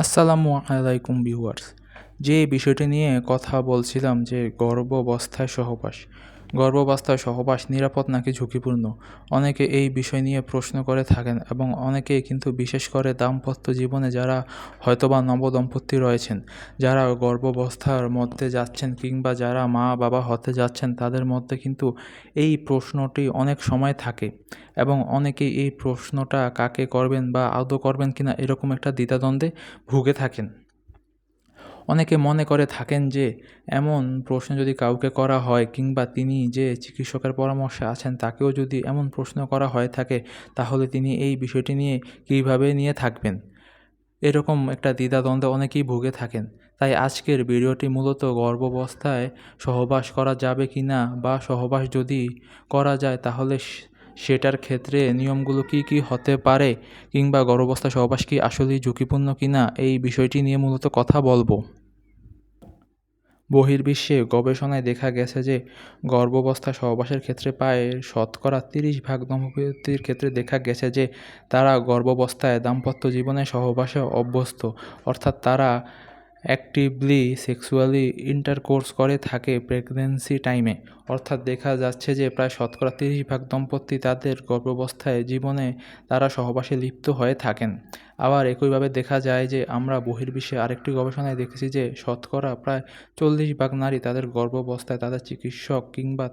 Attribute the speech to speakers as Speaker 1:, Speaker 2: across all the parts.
Speaker 1: আসসালামু আলাইকুম ভিউয়ার্স। যে বিষয়টি নিয়ে কথা বলছিলাম যে গর্ভাবস্থায় সহবাস। গর্ভাবস্থায় সহবাস নিরাপদ নাকি ঝুঁকিপূর্ণ? অনেকে এই বিষয় নিয়ে প্রশ্ন করে থাকেন এবং অনেকেই কিন্তু বিশেষ করে দাম্পত্য জীবনে যারা হয়তোবা নবদম্পতি রয়েছেন, যারা গর্ভাবস্থার মধ্যে যাচ্ছেন কিংবা যারা মা-বাবা হতে যাচ্ছেন তাদের মধ্যে কিন্তু এই প্রশ্নটি অনেক সময় থাকে এবং অনেকেই এই প্রশ্নটা কাকে করবেন বা আদৌ করবেন কিনা এরকম একটা দ্বিধাদ্বন্দ্বে ভুগে থাকেন। অনেকে মনে করে থাকেন যে এমন প্রশ্ন যদি কাউকে করা হয় কিংবা তিনি যে চিকিৎসকের পরামর্শে আছেন তাকেও যদি এমন প্রশ্ন করা হয়ে থাকে তাহলে তিনি এই বিষয়টি নিয়ে কীভাবে নিয়ে থাকবেন। এরকম একটা দ্বিধাদ্বন্দ্বে অনেকেই ভুগে থাকেন। তাই আজকের ভিডিওটি মূলত গর্ভাবস্থায় সহবাস করা যাবে কিনা বা সহবাস যদি করা যায় তাহলে সেটার ক্ষেত্রে নিয়মগুলো কী কী হতে পারে কিংবা গর্ভাবস্থায় সহবাস কি আসলেই ঝুঁকিপূর্ণ কিনা এই বিষয়টি নিয়ে মূলত কথা বলবো। বহির্বিশ্বে গবেষণায় দেখা গেছে যে গর্ভাবস্থায় সহবাসের ক্ষেত্রে প্রায় শতকরা ৩০% দম্পতির ক্ষেত্রে দেখা গেছে যে তারা গর্ভাবস্থায় দাম্পত্য জীবনে সহবাসে অভ্যস্ত, অর্থাৎ তারা অ্যাক্টিভলি সেক্সুয়ালি ইন্টারকোর্স করে থাকে প্রেগন্যান্সি টাইমে। অর্থাৎ দেখা যাচ্ছে যে প্রায় শতকরা ৩০% দম্পতি তাদের গর্ভাবস্থায় জীবনে তারা সহবাসে লিপ্ত হয়ে থাকেন। আবার একইভাবে দেখা যায় যে আমরা বহির্বিশ্বে আরেকটি গবেষণায় দেখেছি যে শতকরা প্রায় ৪০% নারী তাদের গর্ভাবস্থায় তাদের চিকিৎসক কিংবা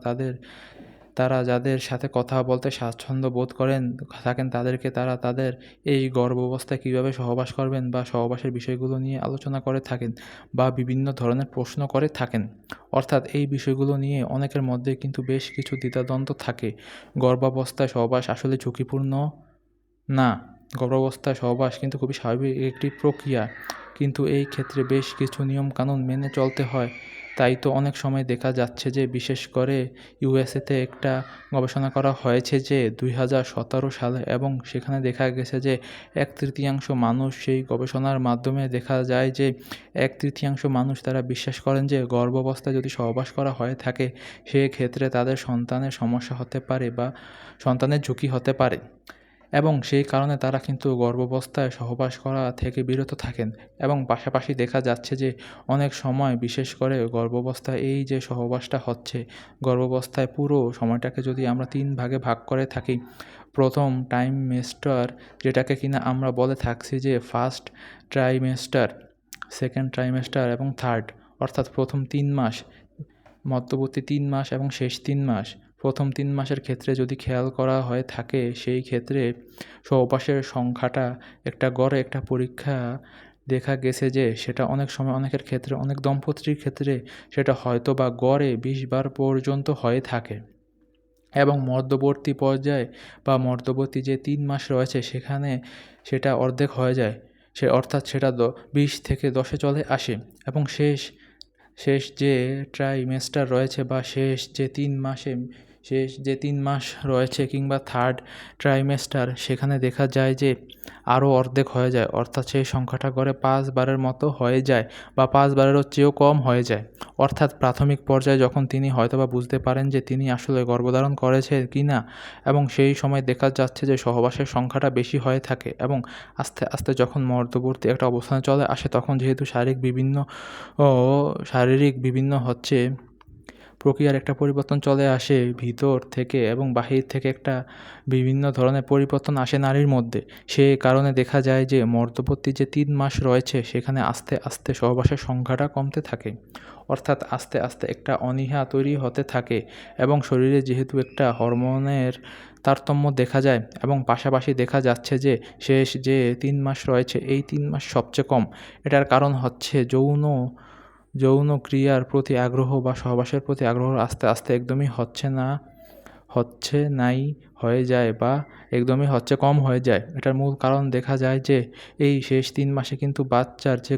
Speaker 1: তারা যাদের সাথে কথা বলতে স্বাচ্ছন্দ্য বোধ করেন থাকেন তাদেরকে তারা তাদের এই গর্ভাবস্থায় কীভাবে সহবাস করবেন বা সহবাসের বিষয়গুলো নিয়ে আলোচনা করে থাকেন বা বিভিন্ন ধরনের প্রশ্ন করে থাকেন। অর্থাৎ এই বিষয়গুলো নিয়ে অনেকের মধ্যে কিন্তু বেশ কিছু দ্বিধাদ্বন্দ্ব থাকে। গর্ভাবস্থায় সহবাস আসলে ঝুঁকিপূর্ণ না। গর্ভাবস্থায় সহবাস কিন্তু খুবই স্বাভাবিক একটি প্রক্রিয়া। কিন্তু এই ক্ষেত্রে বেশ কিছু নিয়মকানুন মেনে চলতে হয়। তাই তো অনেক সময় দেখা যাচ্ছে যে বিশেষ করে ইউএসএতে একটা গবেষণা করা হয়েছে যে ২০১৭ সালে এবং সেখানে দেখা গেছে যে ১/৩ মানুষ সেই গবেষণার মাধ্যমে দেখা যায় যে ১/৩ মানুষ তারা বিশ্বাস করেন যে গর্ভাবস্থায় যদি সহবাস করা হয়ে থাকে সেক্ষেত্রে তাদের সন্তানের সমস্যা হতে পারে বা সন্তানের ঝুঁকি হতে পারে। এবং সেই কারণে তারা কিন্তু গর্ভাবস্থায় সহবাস করা থেকে বিরত থাকেন এবং পাশাপাশি দেখা যাচ্ছে যে অনেক সময় বিশেষ করে গর্ভাবস্থায় এই যে সহবাসটা হচ্ছে, গর্ভাবস্থায় পুরো সময়টাকে যদি আমরা ৩ ভাগে ভাগ করে থাকি, প্রথম ট্রাইমেস্টার যেটাকে কিনা আমরা বলে থাকছি যে ফার্স্ট ট্রাইমেস্টার, সেকেন্ড ট্রাইমেস্টার এবং থার্ড, অর্থাৎ প্রথম ৩ মাস, মধ্যবর্তী ৩ মাস এবং শেষ ৩ মাস। প্রথম ৩ মাসের ক্ষেত্রে যদি খেয়াল করা হয়ে থাকে সেই ক্ষেত্রে সহবাসের সংখ্যাটা গড়ে একটা পরীক্ষা দেখা গেছে যে সেটা অনেক সময় অনেকের ক্ষেত্রে অনেক দম্পতির ক্ষেত্রে সেটা হয়তোবা গড়ে ২০ বার পর্যন্ত হয়ে থাকে। এবং মধ্যবর্তী পর্যায়ে বা মধ্যবর্তী যে ৩ মাস রয়েছে সেখানে সেটা অর্ধেক হয়ে যায়। অর্থাৎ সেটা ২০ থেকে ১০-এ চলে আসে এবং শেষ শেষ যে ট্রাইমেস্টার রয়েছে বা শেষ যে ৩ মাস রয়েছে কিংবা থার্ড ট্রাইমেস্টার সেখানে দেখা যায় যে আরও অর্ধেক হয়ে যায়। অর্থাৎ সেই সংখ্যাটা গড়ে ৫ বারের মতো হয়ে যায় বা ৫ বারেরও চেয়েও কম হয়ে যায়। অর্থাৎ প্রাথমিক পর্যায়ে যখন তিনি হয়তোবা বুঝতে পারেন যে তিনি আসলে গর্ভধারণ করেছে কিনা এবং সেই সময় দেখা যাচ্ছে যে সহবাসের সংখ্যাটা বেশি হয়ে থাকে এবং আস্তে আস্তে যখন মধ্যবর্তী একটা অবস্থানে চলে আসে তখন যেহেতু শারীরিক বিভিন্ন প্রক্রিয়ার একটা পরিবর্তন চলে আসে ভিতর থেকে এবং বাহির থেকে একটা বিভিন্ন ধরনের পরিবর্তন আসে নারীর মধ্যে। সে কারণে দেখা যায় যে মধ্যবর্তী যে ৩ মাস রয়েছে সেখানে আস্তে আস্তে সহবাসের সংখ্যাটা কমতে থাকে। অর্থাৎ আস্তে আস্তে একটা অনীহা তৈরি হতে থাকে এবং শরীরে যেহেতু একটা হরমোনের তারতম্য দেখা যায় এবং পাশাপাশি দেখা যাচ্ছে যে শেষ যে ৩ মাস রয়েছে এই 3 মাস সবচেয়ে কম। এটার কারণ হচ্ছে যৌন ক্রিয়ার প্রতি আগ্রহ বা সহবাসের প্রতি আগ্রহ আস্তে আস্তে একদমই নাই হয়ে যায় বা একদমই কম হয়ে যায়। এটার মূল কারণ দেখা যায় যে এই শেষ ৩ মাসে কিন্তু বাচ্চার যে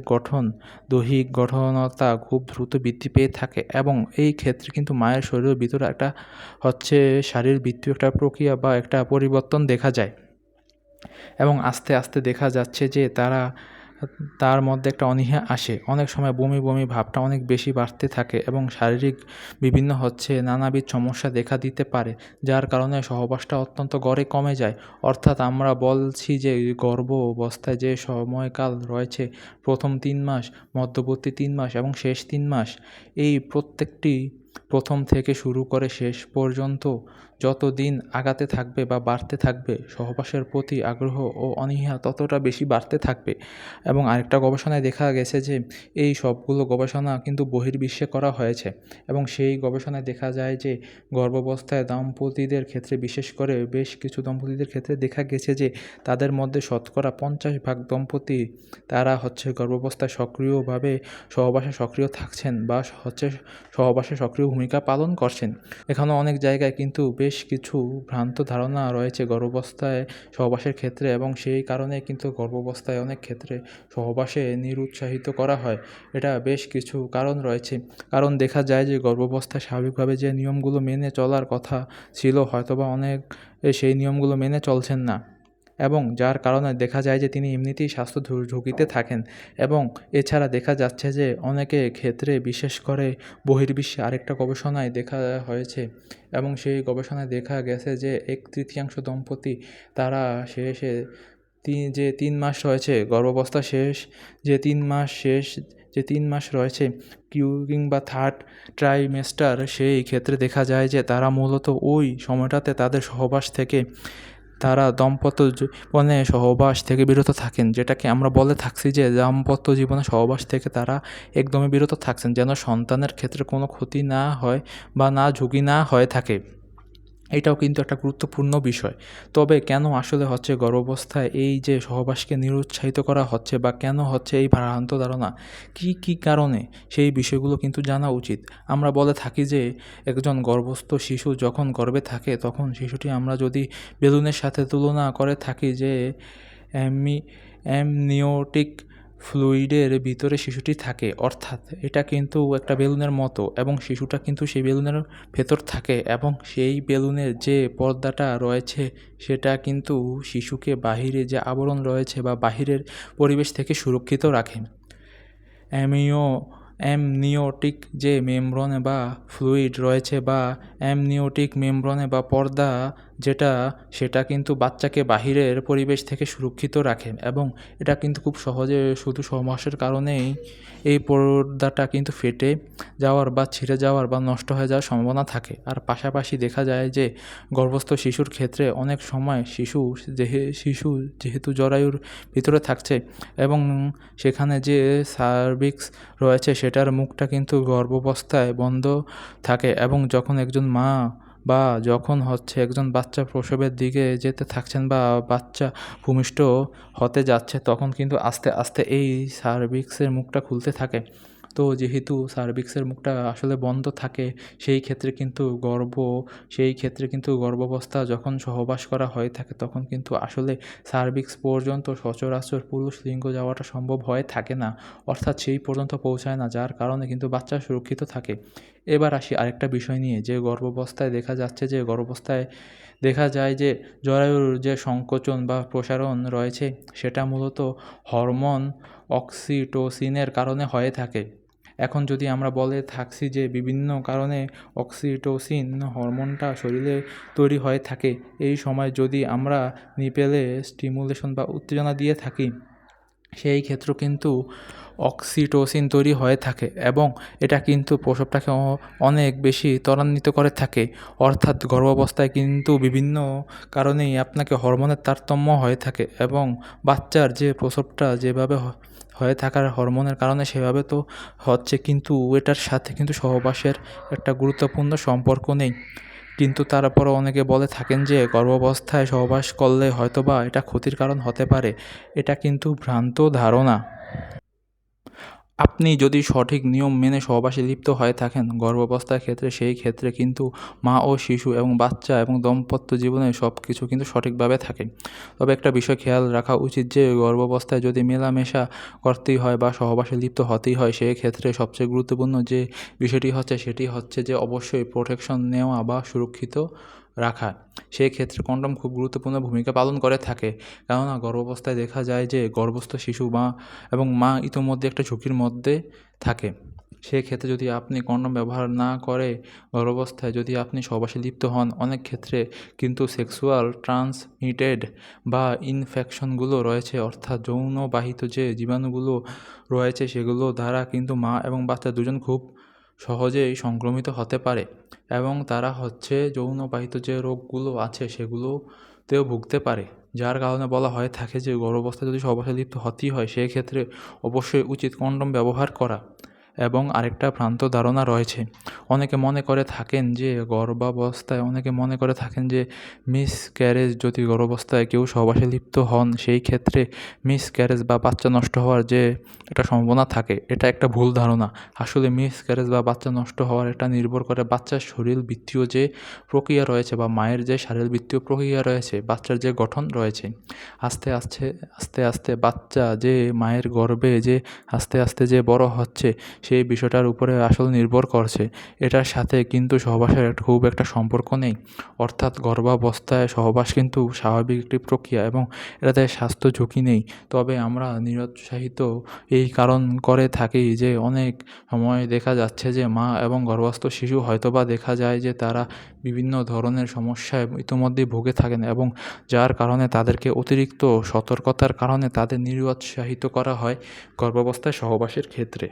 Speaker 1: দৈহিক গঠনতা খুব দ্রুত বৃদ্ধি পেয়ে থাকে এবং এই ক্ষেত্রে কিন্তু মায়ের শরীরের ভিতরে একটা শারীরবৃত্তীয় একটা প্রক্রিয়া বা একটা পরিবর্তন দেখা যায় এবং আস্তে আস্তে দেখা যাচ্ছে যে তার মধ্যে একটা অনীহা আসে। অনেক সময় বমি, বমি ভাবটা অনেক বেশি বাড়তে থাকে এবং শারীরিক বিভিন্ন নানাবিধ সমস্যা দেখা দিতে পারে, যার কারণে সহবাসটা অত্যন্ত গড়ে কমে যায়। অর্থাৎ আমরা বলছি যে গর্ভ অবস্থায় যে সময়কাল রয়েছে, প্রথম ৩ মাস, মধ্যবর্তী ৩ মাস এবং শেষ ৩ মাস, এই প্রত্যেকটি প্রথম থেকে শুরু করে শেষ পর্যন্ত যত দিন আগাতে থাকবে বা বাড়তে থাকবে, সহবাসের প্রতি আগ্রহ ও অনীহা ততটা বেশি বাড়তে থাকবে। এবং আরেকটা গবেষণায় দেখা গেছে যে এই সবগুলো গবেষণা কিন্তু বহির্বিশ্বে করা হয়েছে এবং সেই গবেষণায় দেখা যায় যে গর্ভাবস্থায় দম্পতিদের ক্ষেত্রে, বিশেষ করে বেশ কিছু দম্পতিদের ক্ষেত্রে দেখা গেছে যে তাদের মধ্যে শতকরা ৫০% দম্পতি তারা গর্ভাবস্থায় সক্রিয়ভাবে সহবাসে সক্রিয় থাকছেন বা সহবাসে সক্রিয় ভূমিকা পালন করছেন। এখানেও অনেক জায়গায় কিন্তু বেশ কিছু ভ্রান্ত ধারণা রয়েছে গর্ভাবস্থায় সহবাসের ক্ষেত্রে এবং সেই কারণে কিন্তু গর্ভাবস্থায় অনেক ক্ষেত্রে সহবাসে নিরুৎসাহিত করা হয়। এটা বেশ কিছু কারণ রয়েছে। কারণ দেখা যায় যে গর্ভাবস্থায় স্বাভাবিকভাবে যে নিয়মগুলো মেনে চলার কথা ছিল, হয়তোবা অনেক সেই নিয়মগুলো মেনে চলছেন না এবং যার কারণে দেখা যায় যে তিনি এমনিতেই স্বাস্থ্য ঝুঁকিতে থাকেন। এবং এছাড়া দেখা যাচ্ছে যে অনেকের ক্ষেত্রে, বিশেষ করে বহির্বিশ্বে আরেকটা গবেষণায় দেখা হয়েছে এবং সেই গবেষণায় দেখা গেছে যে 1/3 দম্পতি তারা শেষে যে ৩ মাস রয়েছে গর্ভাবস্থা শেষ, যে ৩ মাস রয়েছে কিংবা থার্ড ট্রাইমেস্টার, সেই ক্ষেত্রে দেখা যায় যে তারা মূলত ওই সময়টাতে তাদের সহবাস থেকে, তারা দাম্পত্য জীবনে সহবাস থেকে বিরত থাকেন, যেটাকে আমরা বলে থাকছি যে দাম্পত্য জীবনে সহবাস থেকে তারা একদমই বিরত থাকছেন, যেন সন্তানের ক্ষেত্রে কোনো ক্ষতি না হয় বা ঝুঁকি না হয়ে থাকে। এটাও কিন্তু একটা গুরুত্বপূর্ণ বিষয়। তবে কেন আসলে গর্ভাবস্থায় এই যে সহবাসকে নিরুৎসাহিত করা হচ্ছে বা কেন এই ভ্রান্ত ধারণা, কী কারণে, সেই বিষয়গুলো কিন্তু জানা উচিত। আমরা বলে থাকি যে একজন গর্ভস্থ শিশু যখন গর্ভে থাকে তখন শিশুটি আমরা যদি বেলুনের সাথে তুলনা করে থাকি যে অ্যামনিওটিক ফ্লুইডের ভিতরে শিশুটি থাকে, অর্থাৎ এটা কিন্তু একটা বেলুনের মতো এবং শিশুটা কিন্তু সেই বেলুনের ভেতর থাকে এবং সেই বেলুনের যে পর্দাটা রয়েছে সেটা কিন্তু শিশুকে বাহিরে যে আবরণ রয়েছে বা বাহিরের পরিবেশ থেকে সুরক্ষিত রাখে। অ্যামনিওটিক যে মেমব্রেন বা ফ্লুইড রয়েছে বা অ্যামনিওটিক মেমব্রেন বা পর্দা যেটা, সেটা কিন্তু বাচ্চাকে বাহিরের পরিবেশ থেকে সুরক্ষিত রাখে এবং এটা কিন্তু খুব সহজে শুধু সহবাসের কারণেই এই পর্দাটা কিন্তু ফেটে যাওয়ার বা ছিঁড়ে যাওয়ার বা নষ্ট হয়ে যাওয়ার সম্ভাবনা থাকে। আর পাশাপাশি দেখা যায় যে গর্ভস্থ শিশুর ক্ষেত্রে অনেক সময় শিশু যেহেতু জরায়ুর ভিতরে থাকছে এবং সেখানে যে সার্ভিক্স রয়েছে সেটার মুখটা কিন্তু গর্ভাবস্থায় বন্ধ থাকে এবং যখন একজন মা বা যখন একজন বাচ্চা প্রসবের দিকে যেতে থাকছেন বা বাচ্চা ভূমিষ্ঠ হতে যাচ্ছে, তখন কিন্তু আস্তে আস্তে এই সার্ভিক্সের মুখটা খুলতে থাকে। তো যেহেতু সার্ভিক্সের মুখটা আসলে বন্ধ থাকে, সেই ক্ষেত্রে কিন্তু গর্ভাবস্থা যখন সহবাস করা হয়ে থাকে তখন কিন্তু আসলে সার্ভিক্স পর্যন্ত সচরাচর পুরুষ লিঙ্গ যাওয়াটা সম্ভব হয়ে থাকে না, অর্থাৎ সেই পর্যন্ত পৌঁছায় না, যার কারণে কিন্তু বাচ্চা সুরক্ষিত থাকে। এবার আসি আরেকটা বিষয় নিয়ে, যে গর্ভাবস্থায় দেখা যায় যে জরায়ুর যে সংকোচন বা প্রসারণ রয়েছে সেটা মূলত হরমোন অক্সিটোসিনের কারণে হয়ে থাকে। এখন যদি আমরা বলে থাকছি যে বিভিন্ন কারণে অক্সিটোসিন হরমোনটা শরীরে তৈরি হয়ে থাকে, এই সময় যদি আমরা নিপেলে স্টিমুলেশন বা উত্তেজনা দিয়ে থাকি, সেই ক্ষেত্রে কিন্তু অক্সিটোসিন তৈরি হয়ে থাকে এবং এটা কিন্তু প্রসবটাকে অনেক বেশি ত্বরান্বিত করে থাকে। অর্থাৎ গর্ভাবস্থায় কিন্তু বিভিন্ন কারণেই আপনাকে হরমোনের তারতম্য হয়ে থাকে এবং বাচ্চার যে প্রসবটা যেভাবে হয়ে থাকার হরমোনের কারণে সেভাবে তো হচ্ছে, কিন্তু এটার সাথে কিন্তু সহবাসের একটা গুরুত্বপূর্ণ সম্পর্ক নেই। কিন্তু তারপরও অনেকে বলে থাকেন যে গর্ভাবস্থায় সহবাস করলে হয়তোবা এটা ক্ষতির কারণ হতে পারে। এটা কিন্তু ভ্রান্ত ধারণা। আপনি যদি সঠিক নিয়ম মেনে সহবাসে লিপ্ত হয়ে থাকেন গর্ভাবস্থার ক্ষেত্রে, সেই ক্ষেত্রে কিন্তু মা ও শিশু এবং বাচ্চা এবং দাম্পত্য জীবনে সব কিছু কিন্তু সঠিকভাবে থাকে। তবে একটা বিষয় খেয়াল রাখা উচিত যে গর্ভাবস্থায় যদি মেলামেশা করতেই হয় বা সহবাসে লিপ্ত হতেই হয়, সেই ক্ষেত্রে সবচেয়ে গুরুত্বপূর্ণ যে বিষয়টি সেটি হচ্ছে যে অবশ্যই প্রোটেকশন নেওয়া বা সুরক্ষিত রাখা। সেক্ষেত্রে কন্ডোম খুব গুরুত্বপূর্ণ ভূমিকা পালন করে থাকে। কেননা গর্ভাবস্থায় দেখা যায় যে গর্ভস্থ শিশু এবং মা ইতোমধ্যে একটা ঝুঁকির মধ্যে থাকে। সেক্ষেত্রে যদি আপনি কন্ডোম ব্যবহার না করে গর্ভাবস্থায় যদি আপনি সহবাসে লিপ্ত হন, অনেক ক্ষেত্রে কিন্তু সেক্সুয়াল ট্রান্সমিটেড বা ইনফেকশনগুলো রয়েছে, অর্থাৎ যৌনবাহিত যে জীবাণুগুলো রয়েছে সেগুলো দ্বারা কিন্তু মা এবং বাচ্চা দুজন খুব সহজেই সংক্রমিত হতে পারে এবং তারা যৌনবাহিত যে রোগগুলো আছে সেগুলোতেও ভুগতে পারে। যার কারণে বলা হয়ে থাকে যে গর্ভাবস্থায় যদি সহবাসে লিপ্ত হতেই হয় সেক্ষেত্রে অবশ্যই উচিত কন্ডোম ব্যবহার করা। এবং আরেকটা ভ্রান্ত ধারণা রয়েছে, অনেকে মনে করে থাকেন যে মিসক্যারেজ, যদি গর্ভাবস্থায় কেউ সহবাসে লিপ্ত হন সেই ক্ষেত্রে মিসক্যারেজ বা বাচ্চা নষ্ট হওয়ার যে একটা সম্ভাবনা থাকে, এটা একটা ভুল ধারণা। আসলে মিসক্যারেজ বা বাচ্চা নষ্ট হওয়ার এটা নির্ভর করে বাচ্চার শরীরবৃত্তীয় যে প্রক্রিয়া রয়েছে বা মায়ের যে শারীরবৃত্তীয় প্রক্রিয়া রয়েছে, বাচ্চার যে গঠন রয়েছে। আস্তে আস্তে আস্তে আস্তে বাচ্চা যে মায়ের গর্ভে যে আস্তে আস্তে যে বড় হচ্ছে সেই বিষয়টার উপরে আসলে নির্ভর করছে। এটার সাথে কিন্তু সহবাসের খুব একটা সম্পর্ক নেই। অর্থাৎ গর্ভাবস্থায় সহবাস কিন্তু স্বাভাবিক একটি প্রক্রিয়া এবং এটাতে স্বাস্থ্য ঝুঁকি নেই। তবে আমরা নিরুৎসাহিত এই কারণ করে থাকি যে অনেক সময় দেখা যাচ্ছে যে মা এবং গর্ভস্থ শিশু হয়তোবা দেখা যায় যে তারা বিভিন্ন ধরনের সমস্যায় ইতোমধ্যেই ভুগে থাকেন এবং যার কারণে তাদেরকে অতিরিক্ত সতর্কতার কারণে তাদের নিরুৎসাহিত করা হয় গর্ভাবস্থায় সহবাসের ক্ষেত্রে।